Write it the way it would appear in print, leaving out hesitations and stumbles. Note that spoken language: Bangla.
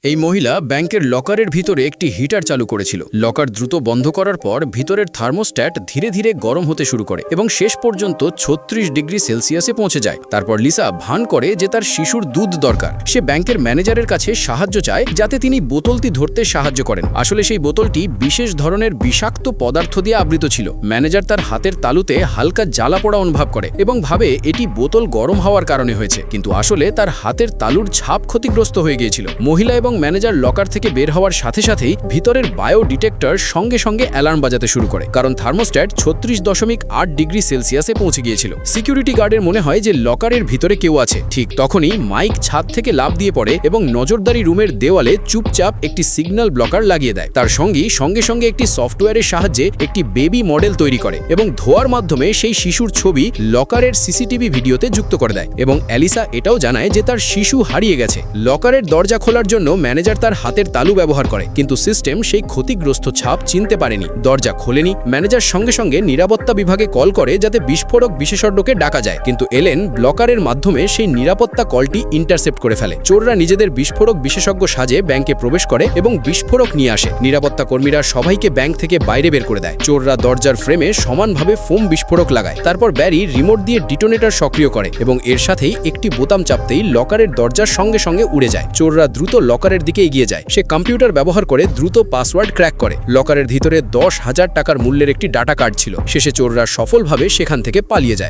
এই মহিলা ব্যাংকের লকারের ভিতরে একটি হিটার চালু করেছিল। লকার দ্রুত বন্ধ করার পর ভিতরের থার্মোস্ট্যাট ধীরে ধীরে গরম হতে শুরু করে এবং শেষ পর্যন্ত 36 ডিগ্রি সেলসিয়াসে পৌঁছে যায়। তারপর লিসা ভান করে যে তার শিশুর দুধ দরকার। সে ব্যাংকের ম্যানেজারের কাছে সাহায্য চায় যাতে তিনি বোতলটি ধরতে সাহায্য করেন। আসলে সেই বোতলটি বিশেষ ধরনের বিষাক্ত পদার্থ দিয়ে আবৃত ছিল। ম্যানেজার তার হাতের তালুতে হালকা জ্বালা পোড়া অনুভব করে এবং ভাবে এটি বোতল গরম হওয়ার কারণে হয়েছে, কিন্তু আসলে তার হাতের তালুর ছাপ ক্ষতিগ্রস্ত হয়ে গিয়েছিল। মহিলা এবং ম্যানেজার লকার থেকে বের হওয়ার সাথে সাথেই ভিতরের বায়ো ডিটেক্টর সঙ্গে সঙ্গে অ্যালার্ম বাজাতে শুরু করে, কারণ থার্মোস্ট্যাট 36.8 ডিগ্রি সেলসিয়াসে পৌঁছে গিয়েছিল। সিকিউরিটি গার্ডের মনে হয় যে লকারের ভিতরে কেউ আছে। ঠিক তখনই মাইক ছাদ থেকে লাফ দিয়ে পড়ে এবং নজরদারি রুমের দেওয়ালে চুপচাপ একটি সিগন্যাল ব্লকার লাগিয়ে দেয়। তার সঙ্গী সঙ্গে সঙ্গে একটি সফটওয়্যারের সাহায্যে একটি বেবি মডেল তৈরি করে এবং ধোয়ার মাধ্যমে সেই শিশুর ছবি লকারের সিসিটিভি ভিডিওতে যুক্ত করে দেয়। এবং অ্যালিসা এটাও জানায় যে তার শিশু হারিয়ে গেছে। লকারের দরজা খোলার জন্য ম্যানেজার তার হাতের তালু ব্যবহার করে, কিন্তু সিস্টেম সেই ক্ষতিগ্রস্ত ছাপ চিনতে পারেনি। দরজা খোলেনি। ম্যানেজার সঙ্গে সঙ্গে নিরাপত্তা বিভাগে কল করে যাতে বিস্ফোরক বিশেষজ্ঞকে ডাকা যায়, কিন্তু এলেন ব্লকারের মাধ্যমে সেই নিরাপত্তা কলটি ইন্টারসেপ্ট করে ফেলে। চোররা নিজেদের বিস্ফোরক বিশেষজ্ঞ সাজে ব্যাংকে প্রবেশ করে এবং বিস্ফোরক নিয়ে আসে। নিরাপত্তা কর্মীরা সবাইকে ব্যাংক থেকে বাইরে বের করে দেয়। চোররা দরজার ফ্রেমে সমানভাবে ফোম বিস্ফোরক লাগায়। তারপর ব্যারি রিমোট দিয়ে ডিটোনেটর সক্রিয় করে এবং এর সাথেই একটি বোতাম চাপতেই লকারের দরজার সঙ্গে সঙ্গে উড়ে যায়। চোররা দ্রুত লকারের দিকে এগিয়ে যায়। সে কম্পিউটার ব্যবহার করে দ্রুত পাসওয়ার্ড ক্র্যাক করে। লকারের ভিতরে 10,000 টাকার মূল্যের একটি ডাটা কার্ড ছিল। শেষে চোররা সফলভাবে সেখান থেকে পালিয়ে যায়।